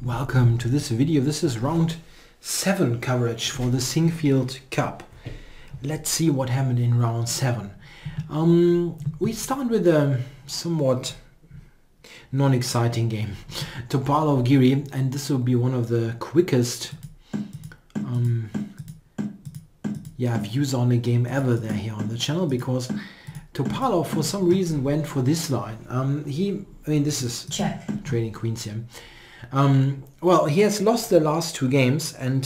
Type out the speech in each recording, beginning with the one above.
Welcome to this video. This is round 7 coverage for the Sinquefield Cup. Let's see what happened in round 7. We start with a somewhat non-exciting game. Topalov Giri, and this will be one of the quickest views on a game ever there here on the channel, because Topalov for some reason went for this line. This is check. Trading queens here. Well, he has lost the last 2 games, and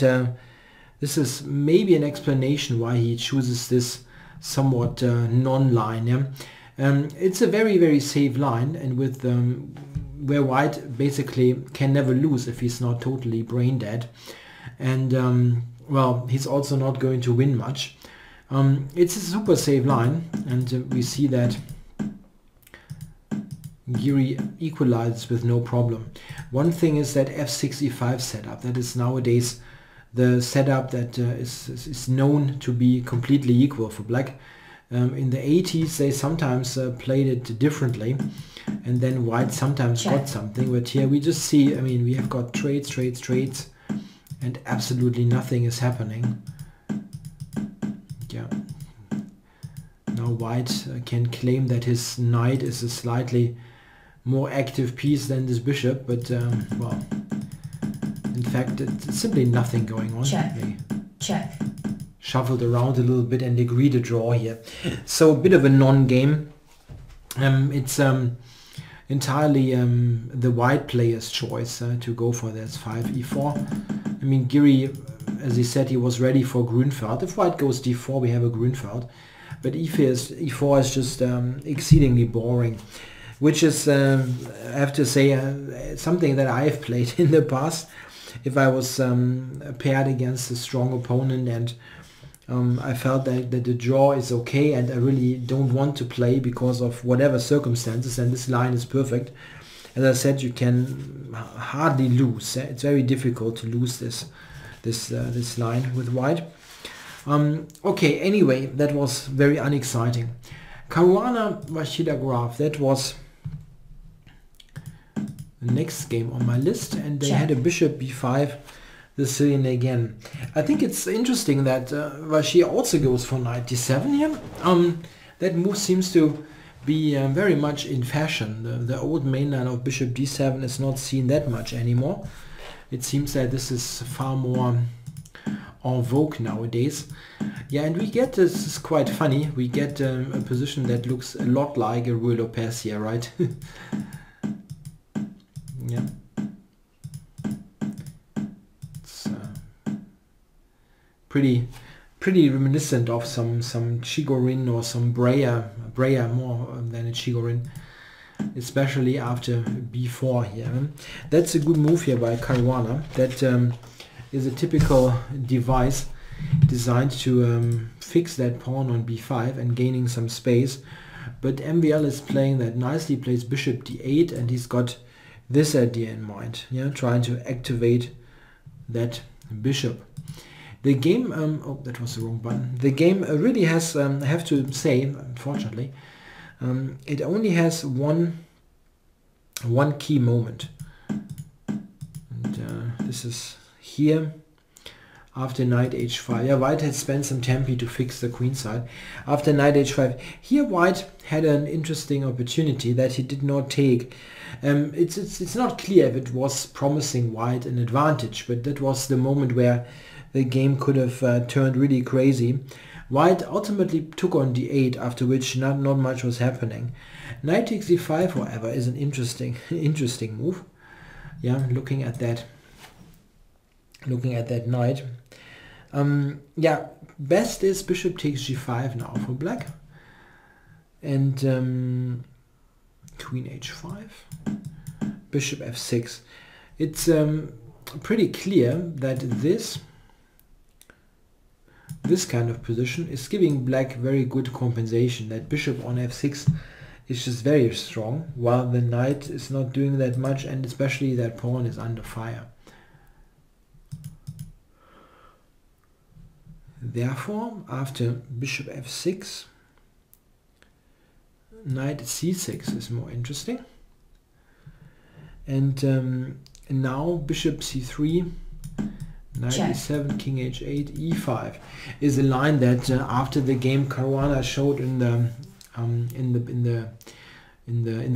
this is maybe an explanation why he chooses this somewhat non-line. Yeah? It's a very, very safe line, and with where white basically can never lose if he's not totally brain dead. And well, he's also not going to win much. It's a super safe line, and we see that Giri equalizes with no problem. One thing is that f6 e5 setup. That is nowadays the setup that is known to be completely equal for black. In the 80s they sometimes played it differently, and then white sometimes got something. But here we just see, we have got trades, and absolutely nothing is happening. Yeah. Now white can claim that his knight is a slightly more active piece than this bishop, but well, in fact it's simply nothing going on. Check. Shuffled around a little bit and agreed to draw here. So a bit of a non-game. It's entirely the white player's choice to go for this 5 e4. Giri, as he said, he was ready for Grünfeld. If white goes d4, we have a Grünfeld, but e4 is just exceedingly boring, which is, I have to say, something that I have played in the past. If I was paired against a strong opponent and I felt that the draw is okay and I really don't want to play because of whatever circumstances, and this line is perfect. As I said, you can hardly lose. It's very difficult to lose this line with white. Okay, anyway, that was very unexciting. Caruana Rashida Graf, that was the next game on my list, and they had a bishop b5, the Sicilian again. I think it's interesting that Rashida also goes for knight d7 here. That move seems to be very much in fashion. The old mainline of bishop d7 is not seen that much anymore. It seems that this is far more en vogue nowadays. Yeah, and we get, this is quite funny, we get a position that looks a lot like a Ruy Lopez here, right? Yeah. It's pretty reminiscent of some Chigorin or some Breya more than a Chigorin, especially after b4 here. That's a good move here by Caruana. That is a typical device designed to fix that pawn on b5 and gaining some space. But MVL is playing that nicely, plays bishop d8, and he's got this idea in mind, trying to activate that bishop. The game, oh, that was the wrong button. The game really has, I have to say, unfortunately, it only has one key moment, and this is here after knight h5. Yeah, white had spent some tempi to fix the queen side. After knight h5, here white had an interesting opportunity that he did not take. It's not clear if it was promising white an advantage, but that was the moment where the game could have turned really crazy. White ultimately took on d8, after which not much was happening. Knight takes d5, however, is an interesting move. Yeah, looking at that knight. Yeah, best is bishop takes g5 now for black, and queen h5, bishop f6. It's pretty clear that this kind of position is giving black very good compensation. That bishop on f6 is just very strong, while the knight is not doing that much, and especially that pawn is under fire. Therefore, after bishop f6, knight c6 is more interesting. And And now bishop c3, knight Check. e7, king h8, e5 is a line that after the game Caruana showed in the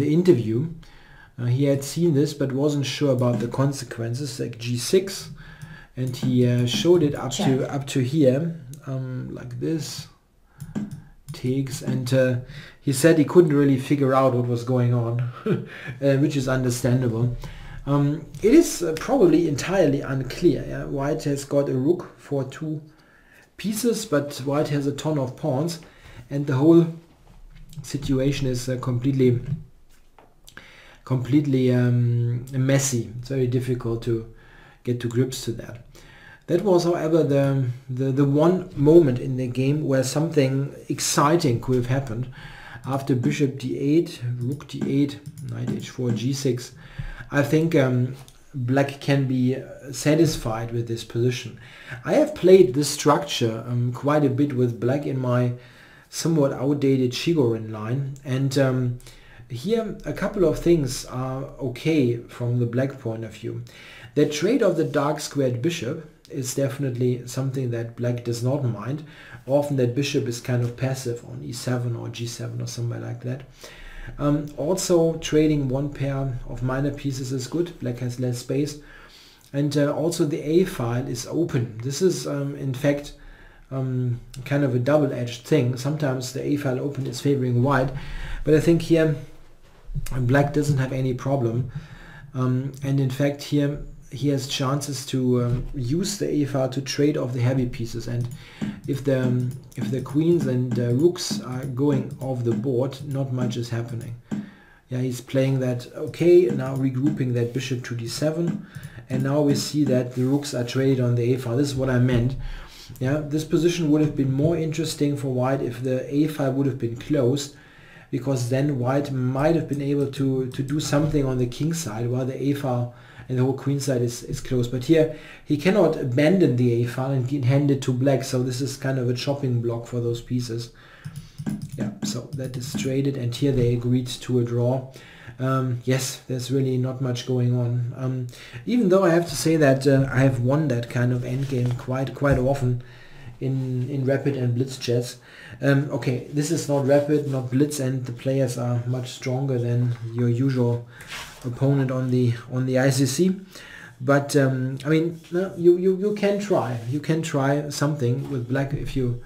interview. He had seen this but wasn't sure about the consequences, like g6, and he showed it up to here, like this, takes, and he said he couldn't really figure out what was going on, which is understandable. It is probably entirely unclear. Yeah? White has got a rook for 2 pieces, but white has a ton of pawns, and the whole situation is completely messy. It's very difficult to get to grips to that. That was, however, the one moment in the game where something exciting could have happened. After bishop d8, rook d8, knight h4, g6, I think black can be satisfied with this position. I have played this structure quite a bit with black in my somewhat outdated Shigorin line, and here a couple of things are okay from the black point of view. The trade of the dark squared bishop is definitely something that black does not mind. Often that bishop is kind of passive on e7 or g7 or somewhere like that. Also trading one pair of minor pieces is good. Black has less space, and also the a file is open. This is in fact kind of a double-edged thing. Sometimes the a file open is favoring white, but I think here black doesn't have any problem, and in fact here he has chances to use the a file to trade off the heavy pieces, and if the queens and rooks are going off the board, not much is happening. Yeah, he's playing that. Okay, now regrouping that bishop to d7, and now we see that the rooks are traded on the a file. This is what I meant. Yeah, this position would have been more interesting for white if the a file would have been closed, because then white might have been able to do something on the king side while the a file and the whole queen side is closed. But here he cannot abandon the a file and hand it to black, so this is kind of a chopping block for those pieces. Yeah, so that is traded, and here they agreed to a draw. Yes, there's really not much going on. Even though I have to say that I have won that kind of endgame quite often in rapid and blitz chess. Okay, this is not rapid, not blitz, and the players are much stronger than your usual opponent on the ICC. But I mean, you can try. You can try something with black if you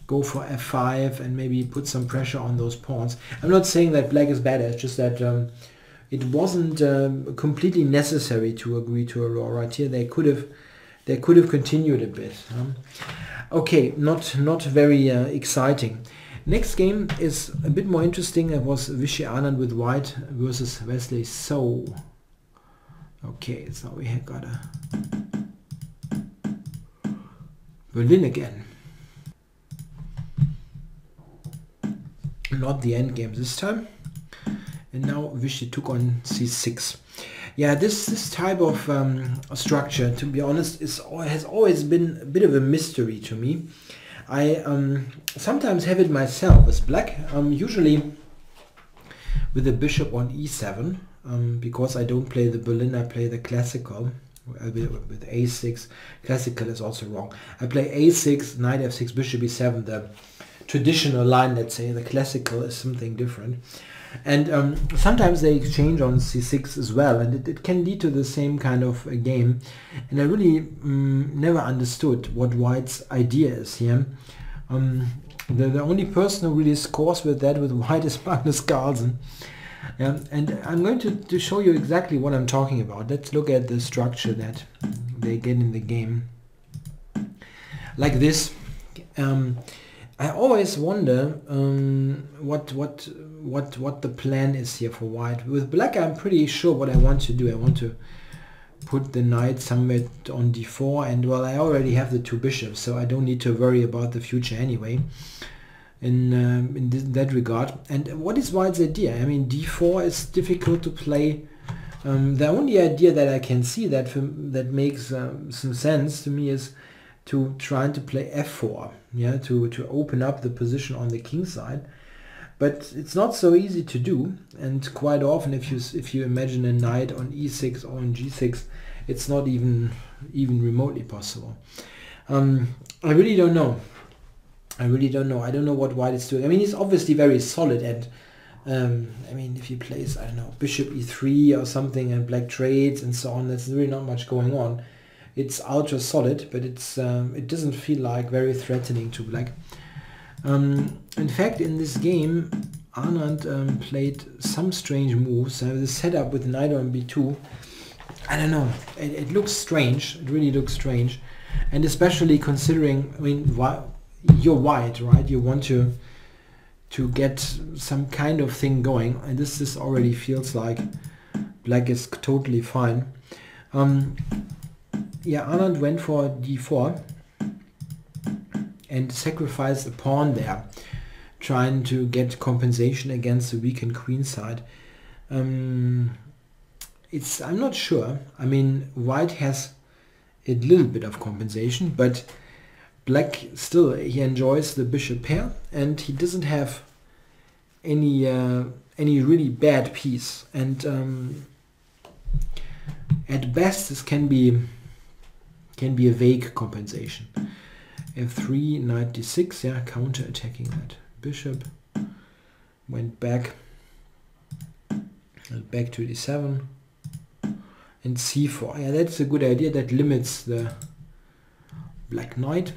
go for f5 and maybe put some pressure on those pawns. I'm not saying that black is bad, it's just that it wasn't completely necessary to agree to a draw right here. They could have continued a bit. Okay, not very exciting. Next game is a bit more interesting. It was Vishy Anand with white versus Wesley So. Okay, so we have got a Berlin again. Not the end game this time. And now Vishy took on c6. Yeah, this type of structure, to be honest, has always been a bit of a mystery to me. I sometimes have it myself as black, usually with the bishop on e7, because I don't play the Berlin, I play the classical with a6. Classical is also wrong. I play a6, knight f6, bishop e7, the traditional line, let's say. The classical is something different. And sometimes they exchange on c6 as well, and it can lead to the same kind of a game. And I really never understood what white's idea is here. The only person who really scores with that with white is Magnus Carlsen. Yeah, and I'm going to show you exactly what I'm talking about. Let's look at the structure that they get in the game. Like this. I always wonder what the plan is here for white. With black, I'm pretty sure what I want to do. I want to put the knight somewhere on d4, and well, I already have the two bishops, so I don't need to worry about the future anyway. In that regard. And what is white's idea? I mean, d4 is difficult to play. The only idea that I can see that makes some sense to me is to try to play f4, yeah, to open up the position on the king side. But it's not so easy to do, and quite often if you imagine a knight on e6 or on g6, it's not even remotely possible. I really don't know. I don't know what white is doing. I mean, he's obviously very solid, and I mean, if he plays, I don't know, bishop e3 or something, and black trades and so on, there's really not much going on. It's ultra solid, but it's it doesn't feel like very threatening to black. In fact, in this game, Anand played some strange moves. The setup with knight on b2, I don't know, it looks strange. It really looks strange, and especially considering, I mean, you're white, right? You want to get some kind of thing going, and this already feels like black is totally fine. Yeah, Anand went for d4 and sacrificed a pawn there, trying to get compensation against the weakened queen side. I'm not sure. I mean, white has a little bit of compensation, but black still, he enjoys the bishop pair, and he doesn't have any really bad piece. And at best, this can be a vague compensation. f3, knight d6, yeah, counter-attacking that bishop. Went back to d7, and c4. Yeah, that's a good idea. That limits the black knight.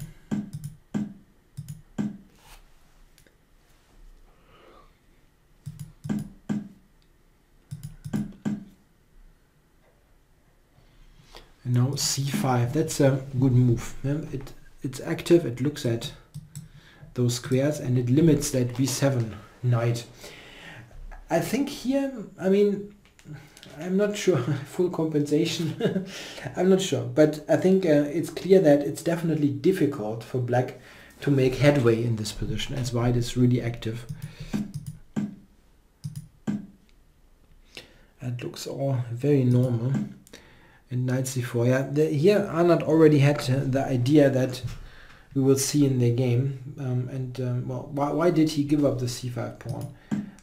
And now c5. That's a good move. It's active. It looks at those squares, and it limits that b7 knight. I think here, I mean, I'm not sure, full compensation, I'm not sure, but I think it's clear that it's definitely difficult for black to make headway in this position, as white is really active. That looks all very normal. And knight c4, yeah, here Anand already had the idea that we will see in the game, well, why did he give up the c5 pawn?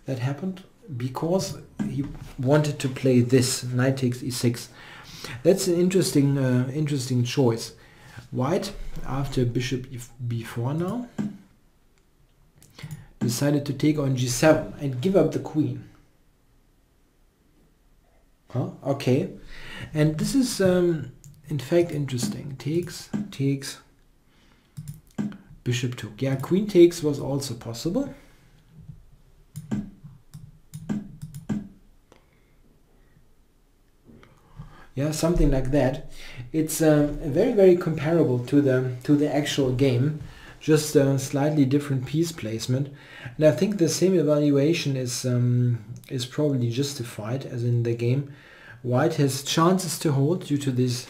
That happened because he wanted to play this, knight takes e6. That's an interesting choice. White, after bishop b4 now, decided to take on g7 and give up the queen. Huh? Okay, and this is in fact interesting. Takes, bishop took. Yeah, queen takes was also possible. Yeah, something like that. It's very comparable to the actual game, just a slightly different piece placement. And I think the same evaluation is probably justified as in the game. White has chances to hold due to these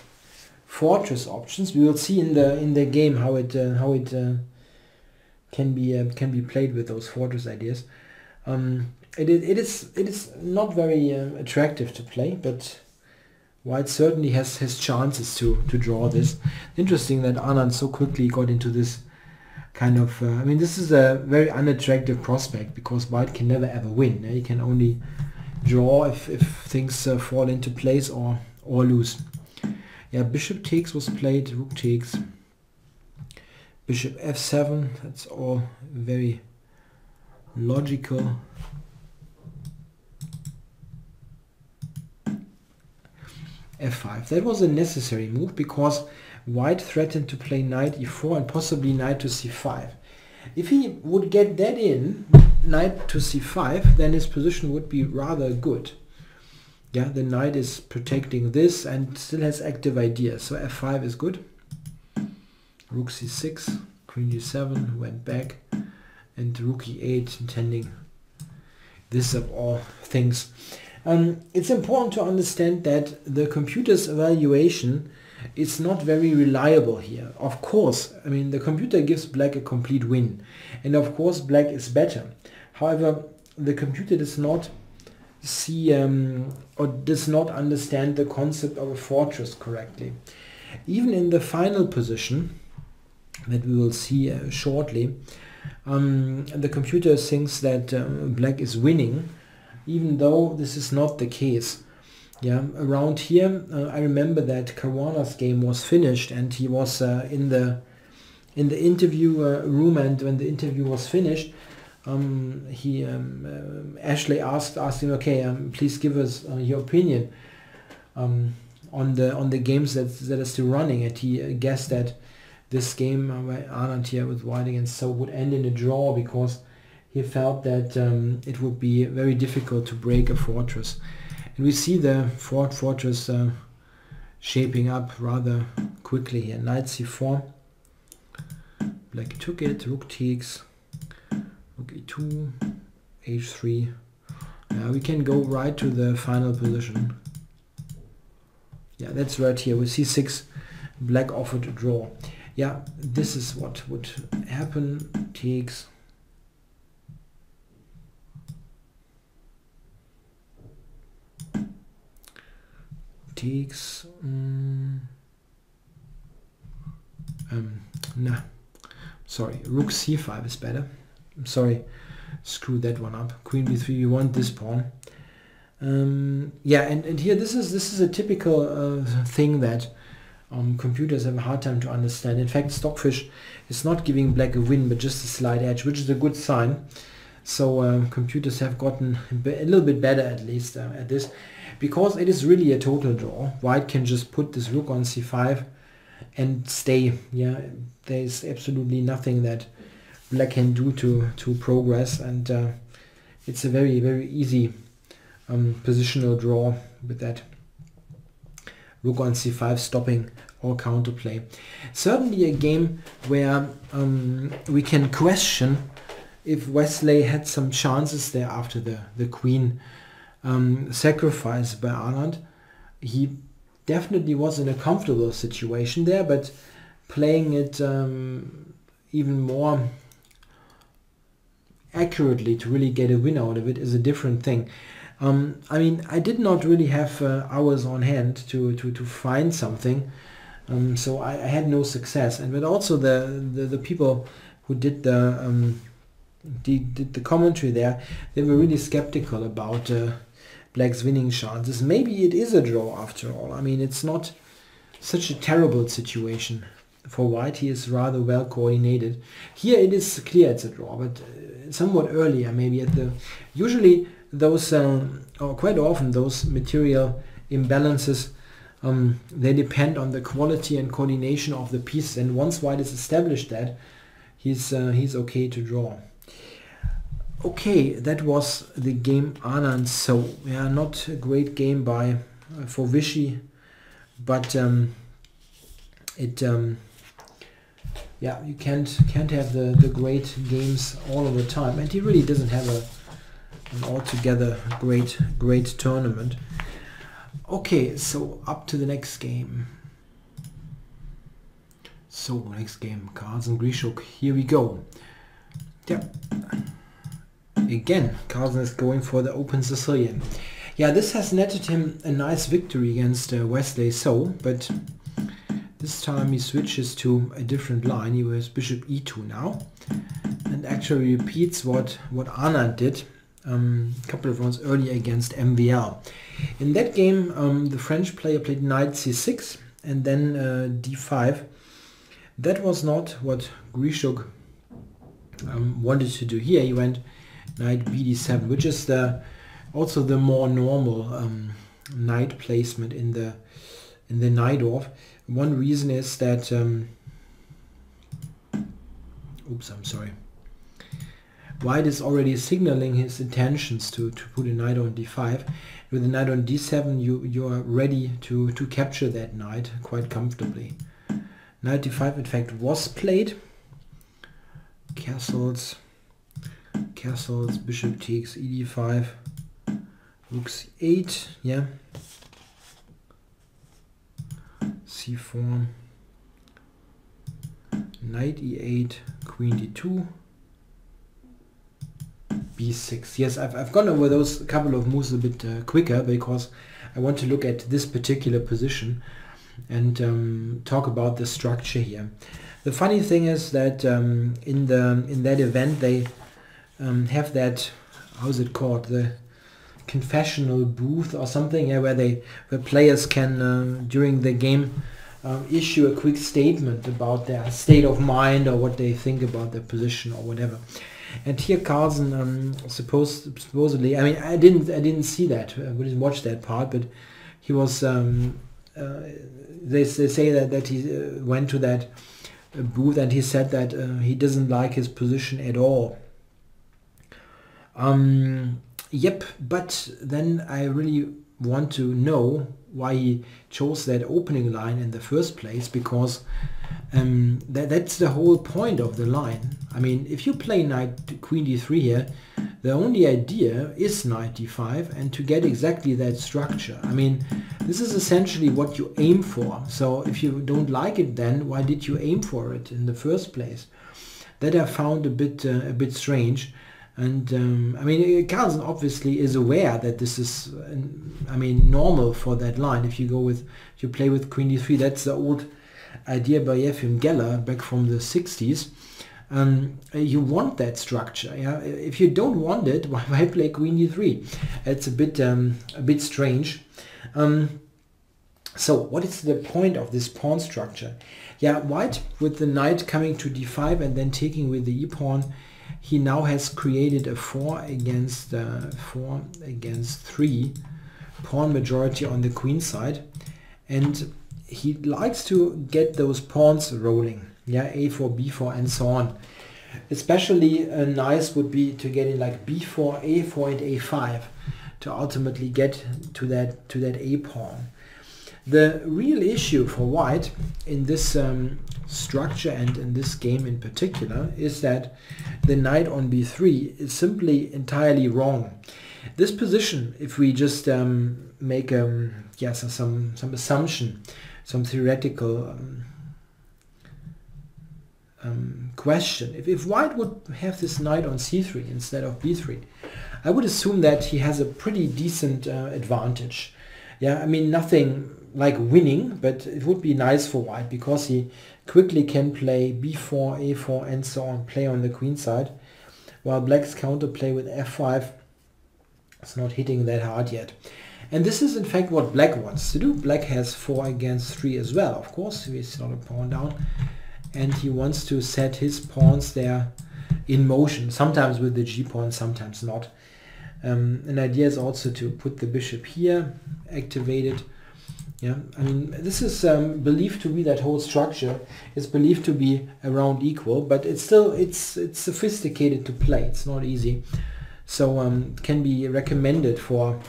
fortress options. We will see in the game how it can be played with those fortress ideas. It is not very attractive to play, but white certainly has chances to draw this. Interesting that Anand so quickly got into this kind of... I mean, this is a very unattractive prospect because white can never ever win. He can only draw if things fall into place or lose. Yeah, bishop takes was played, rook takes, bishop f7, that's all very logical. f5, that was a necessary move because white threatened to play knight e4 and possibly knight to c5. If he would get that in, knight to c5, then his position would be rather good. Yeah, the knight is protecting this and still has active ideas, so f5 is good. Rook c6, queen d7, went back, and rook e8, intending this of all things. It's important to understand that the computer's evaluation is not very reliable here. Of course, I mean, the computer gives black a complete win, and of course black is better. However, the computer does not see or does not understand the concept of a fortress correctly. Even in the final position that we will see shortly, the computer thinks that black is winning, even though this is not the case. Yeah, around here, I remember that Caruana's game was finished, and he was in the interview room, and when the interview was finished, Ashley asked him, okay, please give us your opinion on the games that are still running, and he guessed that this game where Anand here with white against So would end in a draw, because he felt that it would be very difficult to break a fortress. And we see the fortress shaping up rather quickly here. Knight c4. Black took it. Rook takes. Rook e2. h3. We can go right to the final position. Yeah, that's right here. With c6, black offered a draw. Yeah, this is what would happen. Takes. Takes. Nah. Sorry, rook c5 is better. I'm sorry, screw that one up. Queen b3, we want this pawn. Yeah, and here this is a typical thing that computers have a hard time to understand. In fact, Stockfish is not giving black a win, but just a slight edge, which is a good sign. So computers have gotten a little bit better, at least at this, because it is really a total draw. White can just put this rook on c5 and stay. Yeah, there is absolutely nothing that black can do to progress, and it's a very, very easy positional draw with that rook on c5 stopping all counterplay. Certainly a game where we can question if Wesley had some chances there after the queen sacrifice by Anand. He definitely was in a comfortable situation there, but playing it even more accurately to really get a win out of it is a different thing. I mean, I did not really have hours on hand to find something, so I had no success. And but also the people who did the commentary there, they were really skeptical about black's winning chances. Maybe it is a draw after all. I mean, it's not such a terrible situation for white. He is rather well coordinated. Here it is clear it's a draw, but somewhat earlier, maybe at the usually those or quite often those material imbalances, they depend on the quality and coordination of the pieces, and once white has established that, he's okay to draw. Okay, that was the game Anand. So yeah, not a great game for Vishy, but yeah, you can't have the great games all of the time, and he really doesn't have an altogether great tournament. Okay, so up to the next game. So next game, Carlsen Grishuk. Here we go. Yeah. Again, Carlsen is going for the Open Sicilian. Yeah, this has netted him a nice victory against Wesley So, but this time he switches to a different line. He was Bishop e2 now, and actually repeats what Anand did a couple of rounds earlier against MVL. In that game, the French player played knight c6 and then d5. That was not what Grishuk wanted to do here. He went knight bd7, which is also the more normal knight placement in the Najdorf. One reason is that oops, I'm sorry. White is already signaling his intentions to put a knight on d5. With the knight on d7, you are ready to capture that knight quite comfortably. Knight d5 in fact was played. Castles, bishop takes ed5, rook c8, yeah, c4, knight e8, queen d2, b6. Yes, I've gone over those couple of moves a bit quicker because I want to look at this particular position. and talk about the structure here. The funny thing is that in that event they have that, how's it called, the confessional booth or something, yeah, where players can during the game issue a quick statement about their state of mind or what they think about their position or whatever. And here Carlsen supposedly, I mean, I didn't see that, we didn't watch that part, but he was they say that he went to that booth and he said that he doesn't like his position at all. Yep, but then I really want to know why he chose that opening line in the first place, because that's the whole point of the line. I mean, if you play knight queen d3 here, the only idea is knight d5 and to get exactly that structure. I mean, this is essentially what you aim for. So if you don't like it, then why did you aim for it in the first place? That I found a bit strange. And I mean, Carlsen obviously is aware that this is, I mean, normal for that line. If you play with queen d3, that's the old idea by Efim Geller back from the 60s. You want that structure. Yeah. If you don't want it, why play queen d3? It's a bit strange. So what is the point of this pawn structure? Yeah, white with the knight coming to d5 and then taking with the e-pawn, he now has created a 4 against 3 pawn majority on the queen side, and he likes to get those pawns rolling. Yeah, a4, b4, and so on. Especially nice would be to get in like b4, a4, and a5 to ultimately get to that a pawn. The real issue for white in this structure and in this game in particular is that the knight on b3 is simply entirely wrong. This position, if we just make some assumption, some theoretical question, if white would have this knight on c3 instead of b3, I would assume that he has a pretty decent advantage. Yeah, I mean, nothing like winning, but it would be nice for white because he quickly can play b4, a4, and so on, play on the queen side, while black's counterplay with f5 is not hitting that hard yet. And this is in fact what black wants to do. Black has 4 against 3 as well, of course, he's not a pawn down, and he wants to set his pawns there in motion, sometimes with the g-pawn, sometimes not. An idea is also to put the bishop here, activate it. Yeah, I mean, this is believed to be, that whole structure is believed to be around equal, but it's still, it's sophisticated to play. It's not easy, so can be recommended for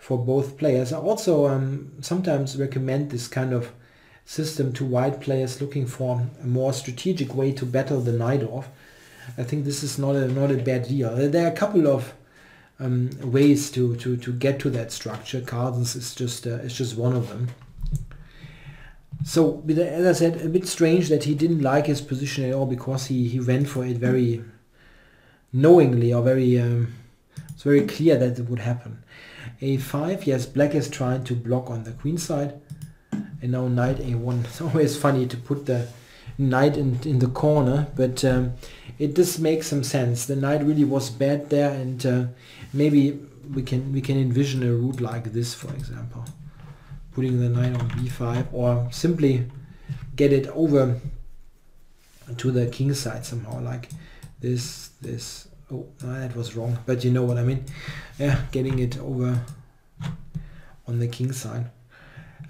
both players. I also sometimes recommend this kind of system to white players looking for a more strategic way to battle the knight off. I think this is not a bad deal. There are a couple of ways to get to that structure. Carlsen's is just one of them. So, as I said, a bit strange that he didn't like his position at all, because he went for it very knowingly, or very it's very clear that it would happen. a5, yes, black is trying to block on the queen side, and now knight a1. It's always funny to put the knight in the corner, but it does make some sense. The knight really was bad there, and maybe we can envision a route like this, for example, putting the knight on b5, or simply get it over to the king side somehow, like this. Oh, no, that was wrong, but you know what I mean. Yeah, getting it over on the king side.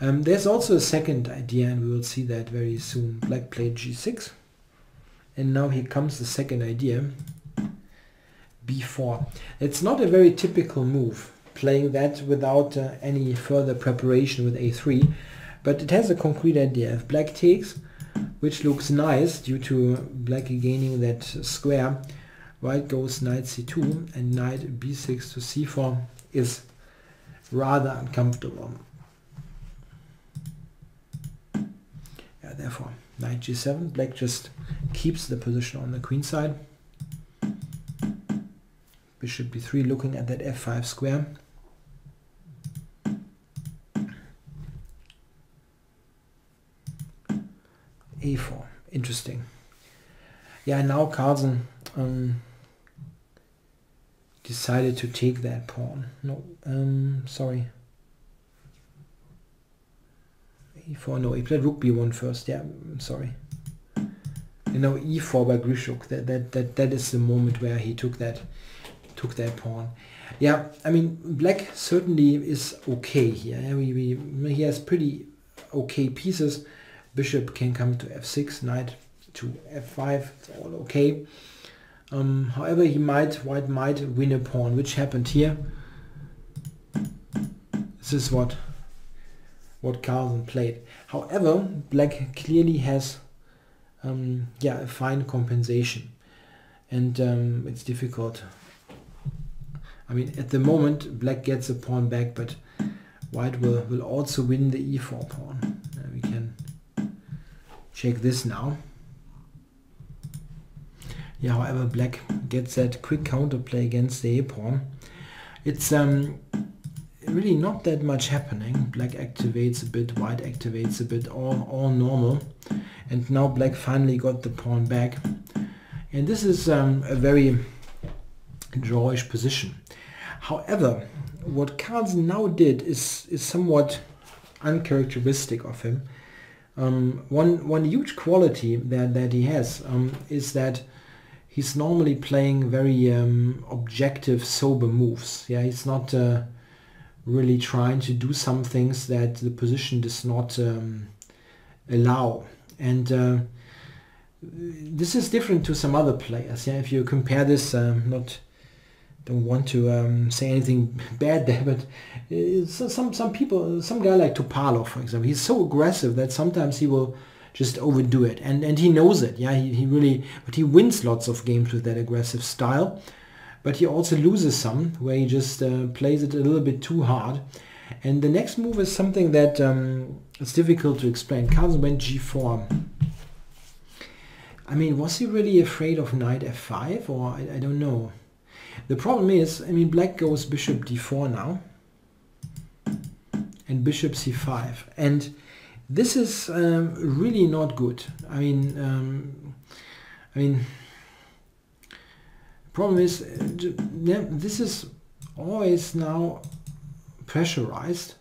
There's also a second idea, and we will see that very soon. Black played g6, and now here comes the second idea, b4. It's not a very typical move, playing that without any further preparation with a3, but it has a concrete idea. If black takes, which looks nice due to black gaining that square, white goes knight c2, and knight b6 to c4 is rather uncomfortable. Therefore, knight g7, black just keeps the position on the queen side. Bishop b3, looking at that f5 square. a4. Interesting. Yeah, now Carlsen decided to take that pawn. No, sorry. e4. No, he played rook b1 first. Yeah, sorry. You know, e4 by Grishuk. That is the moment where he took that pawn. Yeah, I mean, black certainly is okay here. He has pretty okay pieces. Bishop can come to f6, knight to f5. It's all okay. However, white might win a pawn, which happened here. This is what Carlsen played. However, black clearly has a fine compensation, and it's difficult. I mean, at the moment, black gets a pawn back, but white will also win the e4 pawn. We can check this now. Yeah, however, black gets that quick counterplay against the a pawn. It's really not that much happening. Black activates a bit, white activates a bit, all normal. And now black finally got the pawn back. And this is a very drawish position. However, what Carlsen now did is somewhat uncharacteristic of him. One huge quality that he has is that he's normally playing very objective, sober moves. Yeah, he's not really trying to do some things that the position does not allow. And this is different to some other players. Yeah, if you compare this, don't want to say anything bad there, but some people, some guy like Topalov, for example, he's so aggressive that sometimes he will just overdo it, and he knows it. Yeah, he really, but he wins lots of games with that aggressive style, but he also loses some where he just plays it a little bit too hard. And the next move is something that it's difficult to explain. Carlsen went g4. I mean, was he really afraid of knight f5, or I don't know. The problem is, I mean, black goes bishop d4 now, and bishop c5, and this is really not good. I mean, problem is, this is always now pressurized,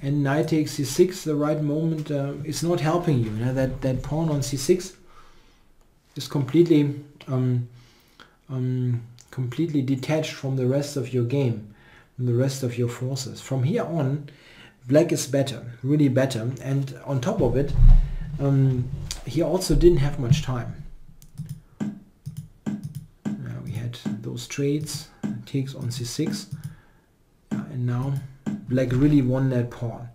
and knight takes c6. The right moment is not helping you. That pawn on c6 is completely completely detached from the rest of your game, from the rest of your forces. From here on, black is better, really better, and on top of it, he also didn't have much time. We had those trades, takes on c6, and now black really won that pawn.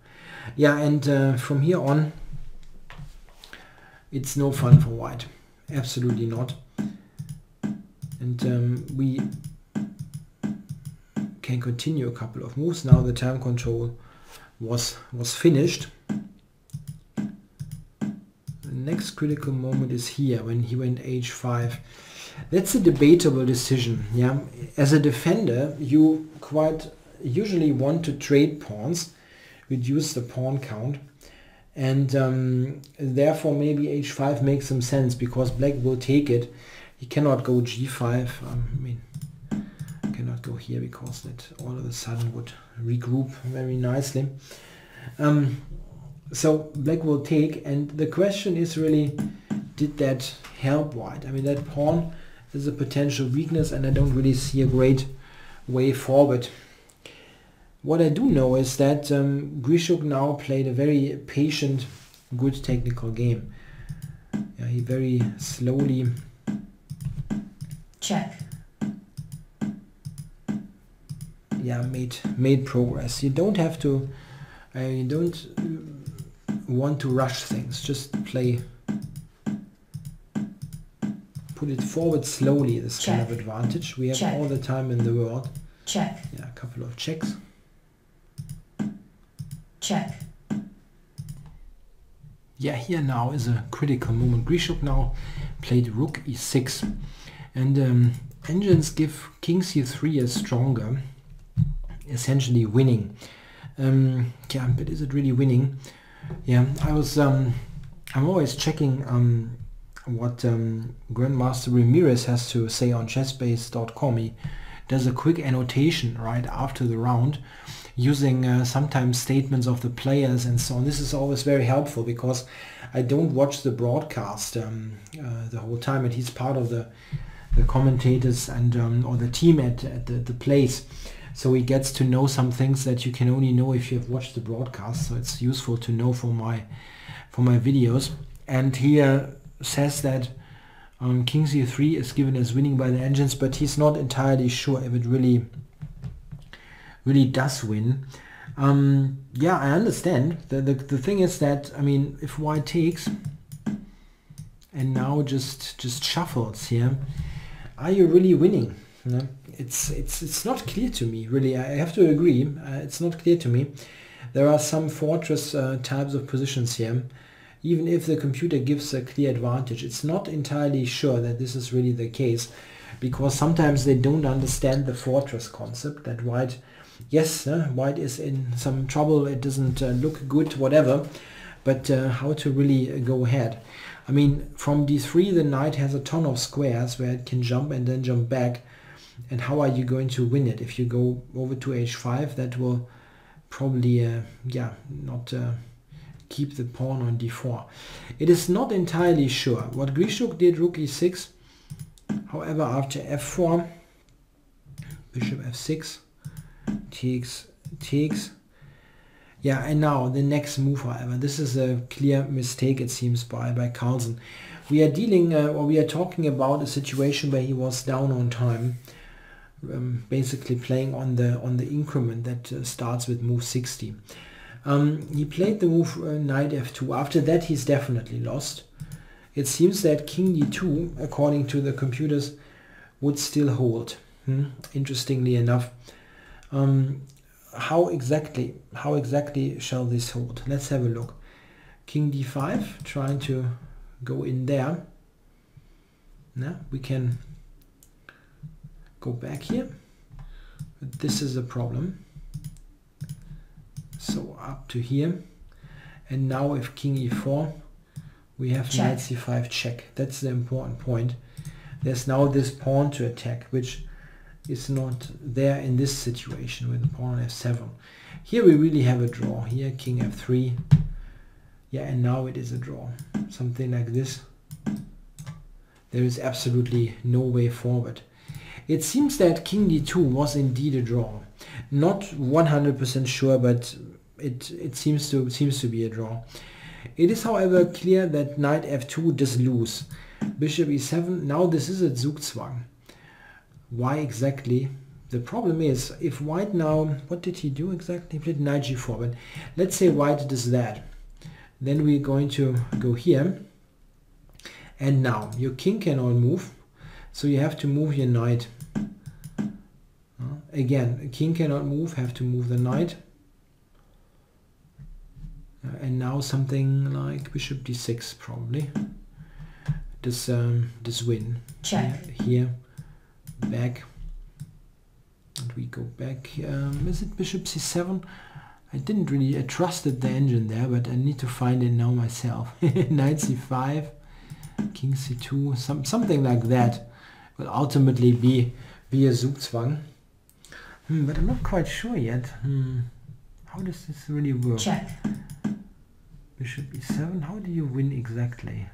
Yeah, and from here on, it's no fun for white, absolutely not. And we can continue a couple of moves. Now the time control was finished. The next critical moment is here when he went h5. That's a debatable decision. Yeah, as a defender, you quite usually want to trade pawns, reduce the pawn count, and therefore maybe h5 makes some sense because black will take it. He cannot go g5. I mean, cannot go here because that all of a sudden would regroup very nicely. So black will take, and the question is really, did that help white? I mean, that pawn is a potential weakness, and I don't really see a great way forward. What I do know is that Grishuk now played a very patient, good technical game. Yeah, he very slowly made progress. You don't have to, you don't want to rush things. Just play, put it forward slowly. This kind of advantage. We have all the time in the world. Yeah, a couple of checks. Yeah, here now is a critical moment. Grishuk now played rook e6. And engines give king c3 a stronger, essentially winning. Yeah, but is it really winning? Yeah, I was I'm always checking what Grandmaster Ramirez has to say on chessbase.com. He does a quick annotation right after the round, using sometimes statements of the players and so on. This is always very helpful because I don't watch the broadcast the whole time, and he's part of the commentators and or the team at the place. So he gets to know some things that you can only know if you have watched the broadcast. So it's useful to know for my videos. And he says that King c3 is given as winning by the engines, but he's not entirely sure if it really does win. Yeah, I understand. The thing is that, I mean, if white takes and now just shuffles here, are you really winning? No? It's not clear to me, really. I have to agree. It's not clear to me. There are some fortress types of positions here. Even if the computer gives a clear advantage, it's not entirely sure that this is really the case, because sometimes they don't understand the fortress concept, that white, yes, white is in some trouble, it doesn't look good, whatever, but how to really go ahead. I mean, from d3 the knight has a ton of squares where it can jump and then jump back, and how are you going to win it? If you go over to h5, that will probably not keep the pawn on d4. It is not entirely sure. What Grishuk did, rook e6, however, after f4, bishop f6, takes. Yeah, and now the next move, however, this is a clear mistake, it seems, by Carlsen. We are dealing, or we are talking about a situation where he was down on time, basically playing on the increment that starts with move 60. He played the move knight f2. After that, he's definitely lost. It seems that king d2, according to the computers, would still hold. Interestingly enough. How exactly shall this hold? Let's have a look. King d5, trying to go in there. Now we can go back here, but this is a problem. So up to here, and now if king e4, we have check. Knight c5 check. That's the important point. There's now this pawn to attack, which is not there in this situation with the pawn on f7. Here we really have a draw. Here king f3. Yeah, and now it is a draw. Something like this. There is absolutely no way forward. It seems that king d2 was indeed a draw. Not 100% sure, but it seems to be a draw. It is, however, clear that knight f2 does lose. Bishop e7. Now this is a Zugzwang. Why exactly? The problem is, if white now, what did he do exactly? He played knight g4, but let's say white does that. Then we're going to go here. And now your king cannot move, so you have to move your knight. Again, a king cannot move, have to move the knight. And now something like bishop d6 probably. This win. Check. Here, back. And we go back. Is it bishop c7? I didn't really, I trusted the engine there, but I need to find it now myself. Knight c5, king c2, something like that will ultimately be a Zugzwang. But I'm not quite sure yet. How does this really work? Check. Bishop e7, how do you win exactly?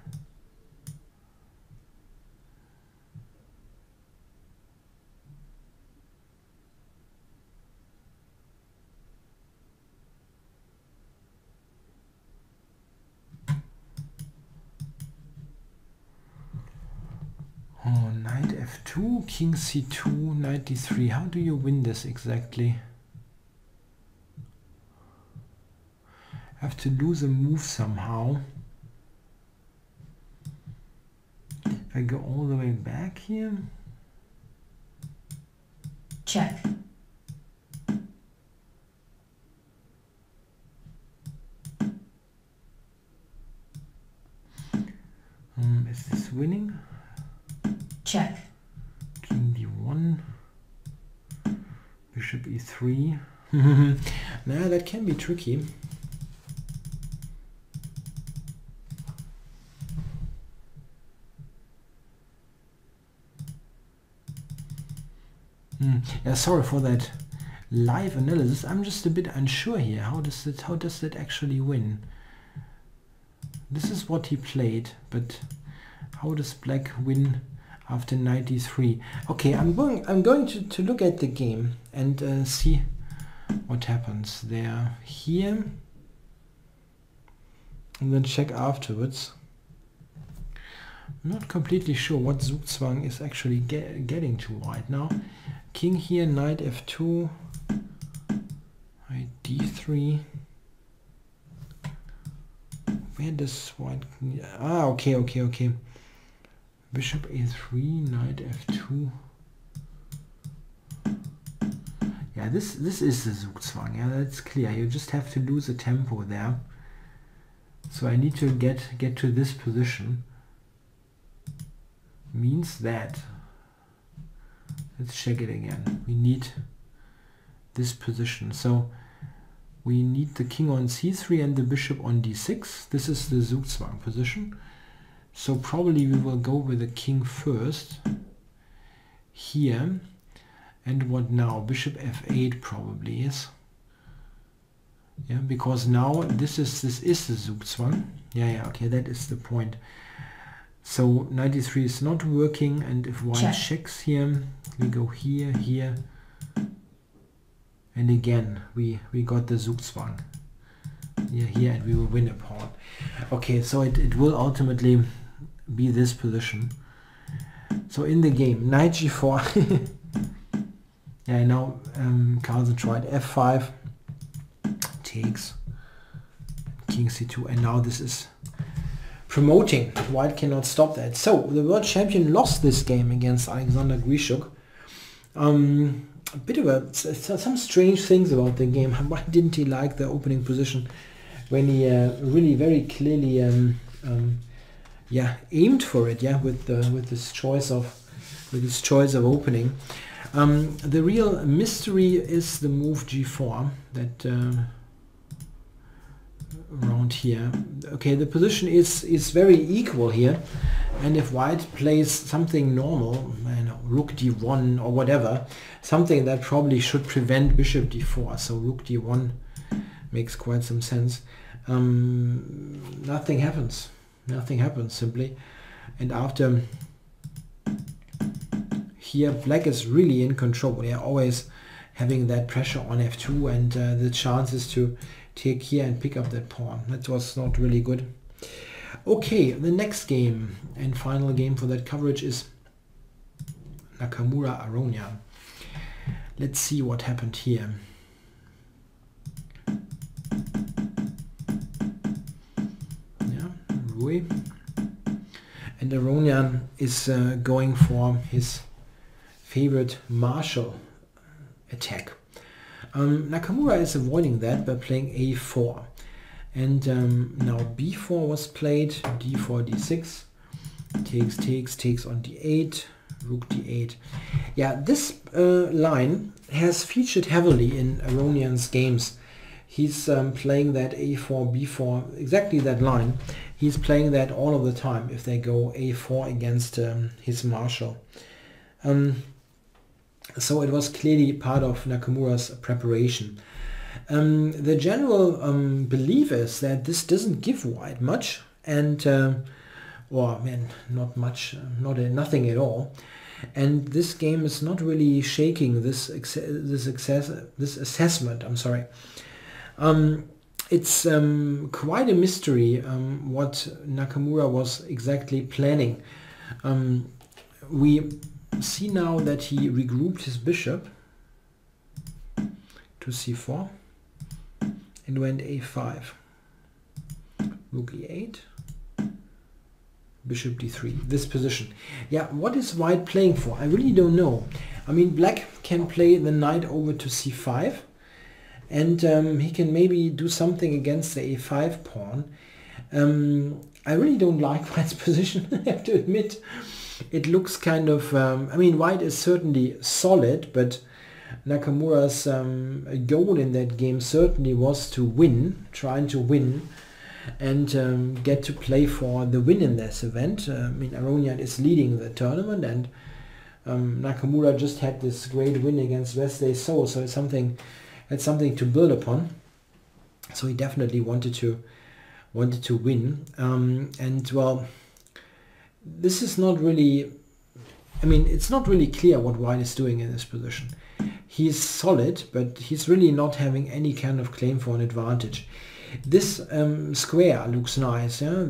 Oh, knight f2, king c2, knight d3. How do you win this exactly? Have to lose a move somehow. I go all the way back here. Check. Is this winning? Check. King d1. Bishop e3. Nah, that can be tricky. Yeah, sorry for that live analysis. I'm just a bit unsure here. How does it actually win? This is what he played, but how does black win after 93? Okay, I'm going to look at the game and see what happens there. Here, I'm going to check afterwards. I'm not completely sure what Zugzwang is actually getting to white now. King here, knight f2, knight d3. Where does white... Ah, okay. Bishop a3, knight f2. Yeah, this is the Zugzwang. Yeah, that's clear. You just have to lose a tempo there. So I need to get to this position. Means that, let's check it again. We need this position. So we need the king on c3 and the bishop on d6. This is the Zugzwang position. So probably we will go with the king first here. And what now? Bishop f8 probably is. Yeah, because now this is the Zugzwang. Yeah, okay, that is the point. So 93 is not working, and if white checks here, we go here, and again we got the Zugzwang. Here, and we will win a pawn. Okay, so it will ultimately be this position. So in the game, knight g4. Yeah, now Carlsen tried f5, takes, king c2, and now this is promoting. White cannot stop that. So the world champion lost this game against Alexander Grischuk. A bit of some strange things about the game. Why didn't he like the opening position when he really very clearly aimed for it? Yeah, with his choice of opening. The real mystery is the move g4 that. Around here. Okay, the position is very equal here, and if white plays something normal, rook d1 or whatever, something that probably should prevent bishop d4, so rook d1 makes quite some sense. Nothing happens simply, and after here black is really in control. They are always having that pressure on f2 and the chances to take here and pick up that pawn. That was not really good. Okay, the next game and final game for that coverage is Nakamura Aronian. Let's see what happened here. Yeah, Rui. And Aronian is going for his favorite martial attack. Nakamura is avoiding that by playing a4, and now b4 was played, d4, d6, takes on d8, rook d8. Yeah, this line has featured heavily in Aronian's games. He's playing that a4, b4, exactly that line. He's playing that all of the time if they go a4 against his marshal. So it was clearly part of Nakamura's preparation. The general belief is that this doesn't give white much, and not much, nothing at all. And this game is not really shaking this assessment. I'm sorry. It's quite a mystery what Nakamura was exactly planning. We see now that he regrouped his bishop to c4 and went a5, rook e8, bishop d3, this position. Yeah, what is white playing for? I really don't know. I mean, black can play the knight over to c5, and he can maybe do something against the a5 pawn. I really don't like white's position, I have to admit. It looks kind of, I mean, white is certainly solid, but Nakamura's goal in that game certainly was to win, trying to win, and get to play for the win in this event. I mean, Aronian is leading the tournament, and Nakamura just had this great win against Wesley So it's something to build upon. So he definitely wanted to win. And well, this is not really, I mean, it's not really clear what White is doing in this position. He's solid, but he's really not having any kind of claim for an advantage. This square looks nice, yeah?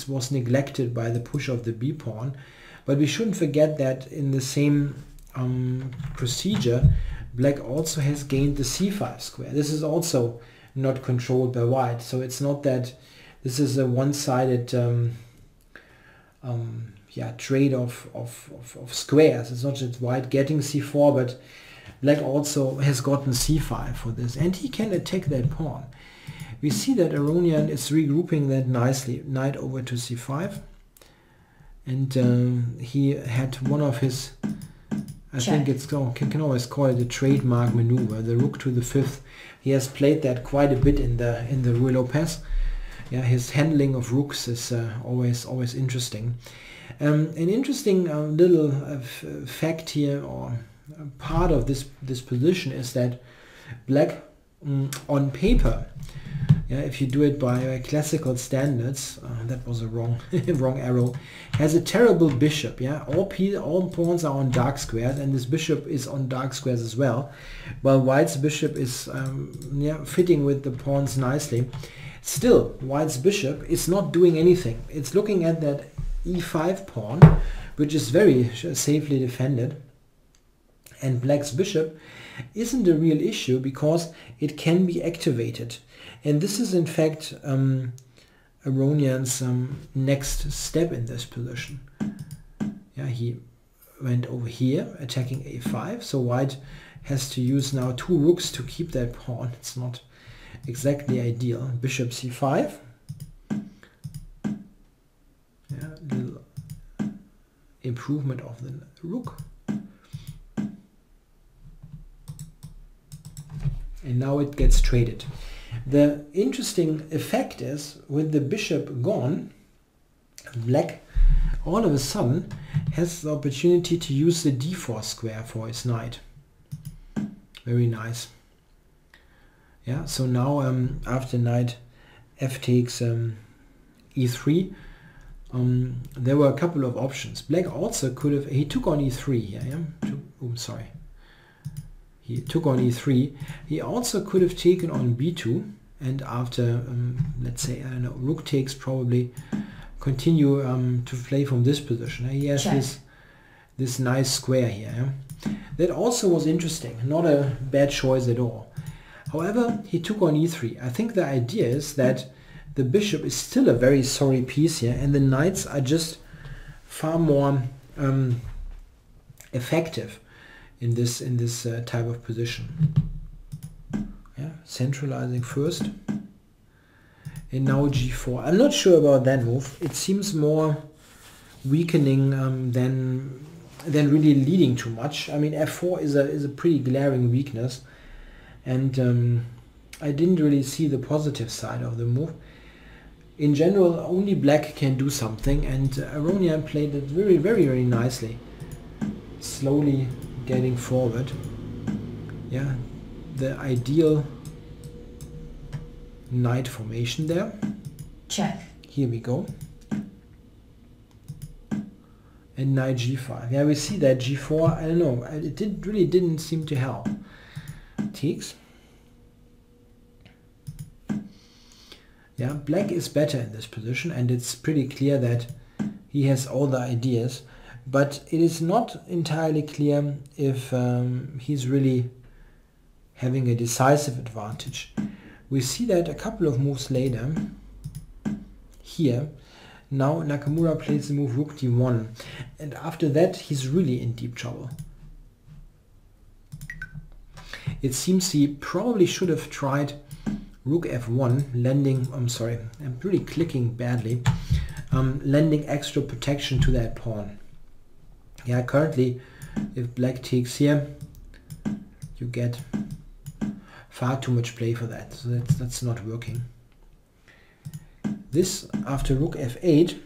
Was neglected by the push of the B pawn, but we shouldn't forget that in the same procedure, Black also has gained the C5 square. This is also not controlled by White, so it's not that this is a one-sided trade of squares. It's not just White getting C4, but Black also has gotten C5 for this, and he can attack that pawn. We see that Aronian is regrouping that nicely. Knight over to C5, and he had one of his, I think it's can always call it a trademark maneuver, the rook to the 5th. He has played that quite a bit in the Ruy Lopez. Yeah, his handling of rooks is always interesting. An interesting little fact here, or part of this position, is that Black on paper, yeah, if you do it by classical standards, that was a wrong arrow, has a terrible bishop. Yeah, all pawns are on dark squares, and this bishop is on dark squares as well, while White's bishop is fitting with the pawns nicely. Still, White's bishop is not doing anything. It's looking at that E5 pawn, which is very safely defended, and Black's bishop isn't a real issue because it can be activated. And this is in fact Aronian's next step in this position. Yeah, he went over here attacking A5, so White has to use now 2 rooks to keep that pawn. It's not exactly ideal. Bishop C5. Yeah, little improvement of the rook. And now it gets traded. The interesting effect is, with the bishop gone, Black all of a sudden has the opportunity to use the d4 square for his knight. Very nice. Yeah, so now after knight f takes e3, there were a couple of options. Black also could have, he took on e3 here, yeah? He took on e3. He also could have taken on b2, and after, let's say, I don't know, rook takes, probably continue to play from this position. He has this nice square here. Yeah? That also was interesting, not a bad choice at all. However, he took on e3. I think the idea is that the bishop is still a very sorry piece here, and the knights are just far more effective in this type of position. Yeah, centralizing first, and now g4. I'm not sure about that move. It seems more weakening than really leading too much. I mean, f4 is a pretty glaring weakness, and I didn't really see the positive side of the move. In general, only Black can do something, and Aronian played it very, very, very nicely, slowly getting forward. Yeah, the ideal knight formation there. Check. Here we go. And knight g5. Yeah, we see that g4, I don't know, it really didn't seem to help. Takes. Yeah, Black is better in this position, and it's pretty clear that he has all the ideas, but it is not entirely clear if he's really having a decisive advantage. We see that a couple of moves later. Here, now Nakamura plays the move rook d1, and after that he's really in deep trouble. It seems he probably should have tried rook f1, lending, I'm sorry, I'm really clicking badly, lending extra protection to that pawn. Yeah, currently if Black takes here, you get far too much play for that, so that's not working. This, after rook f8,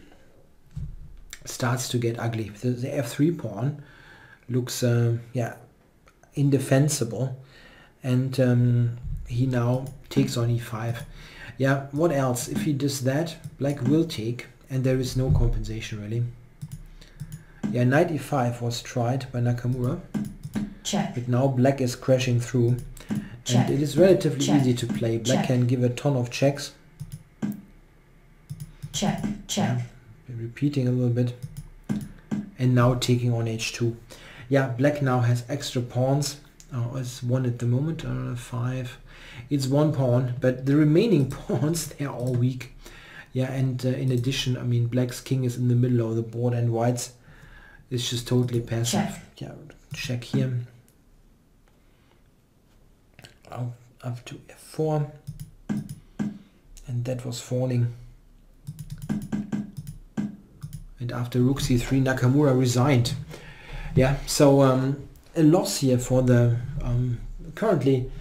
starts to get ugly. The f3 pawn looks yeah, indefensible, and he now takes on e5. Yeah, what else? If he does that, black will take, and there is no compensation really. Yeah, knight e5 was tried by Nakamura. Check. But now black is crashing through. Check. And it is relatively Check. easy to play. Black Check. can give a ton of checks. Check. Check. Yeah, repeating a little bit. And now taking on h2. Yeah, black now has extra pawns. It's one at the moment. 5. It's one pawn, but the remaining pawns, they are all weak. Yeah, and in addition, I mean, black's king is in the middle of the board and white's is just totally passive. Check. Yeah, check here. Up to f4. And that was falling. And after rook c3, Nakamura resigned. Yeah, so a loss here for the currently,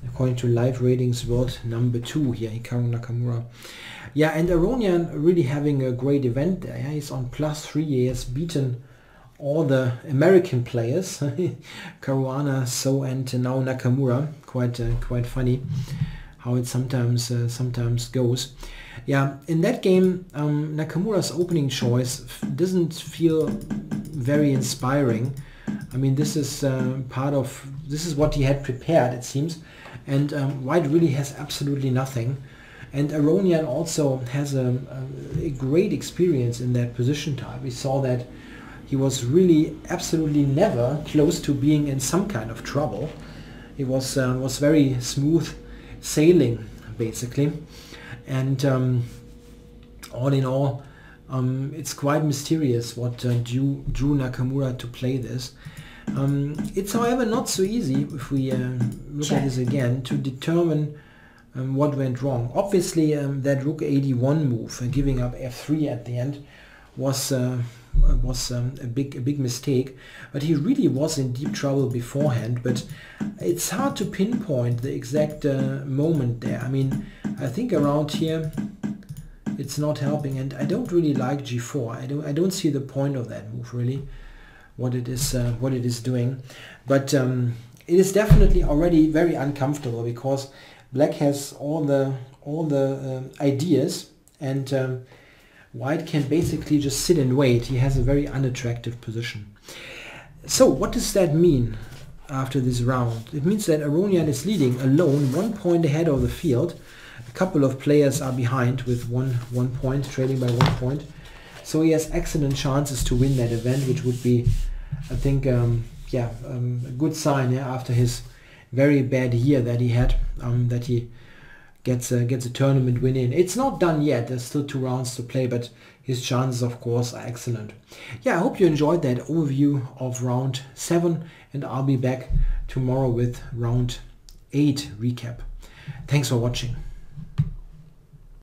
according to live ratings, world number 2 here, Hikaru Nakamura. Yeah, and Aronian really having a great event there. Yeah, he's on +3. He has beaten all the American players, Caruana, So, and now Nakamura. Quite funny how it sometimes goes. Yeah, in that game, Nakamura's opening choice doesn't feel very inspiring. I mean, this is this is what he had prepared, it seems, and white really has absolutely nothing. And Aronian also has a great experience in that position type. We saw that he was really absolutely never close to being in some kind of trouble. It was very smooth sailing, basically. And all in all, it's quite mysterious what drew Nakamura to play this. It's however not so easy, if we look at this again, to determine what went wrong. Obviously, that rook 81 move, giving up f3 at the end, was a big mistake. But he really was in deep trouble beforehand. But it's hard to pinpoint the exact moment there. I mean, I think around here it's not helping, and I don't really like g4. I don't see the point of that move really, what it is doing. But it is definitely already very uncomfortable, because black has all the ideas, and white can basically just sit and wait. He has a very unattractive position. So what does that mean after this round? It means that Aronian is leading alone, 1 point ahead of the field. A couple of players are behind with one point, trailing by 1 point. So he has excellent chances to win that event, which would be, I think, a good sign, yeah, after his very bad year that he had, that he gets a tournament win in. It's not done yet. There's still 2 rounds to play, but his chances, of course, are excellent. Yeah, I hope you enjoyed that overview of round 7, and I'll be back tomorrow with round 8 recap. Thanks for watching.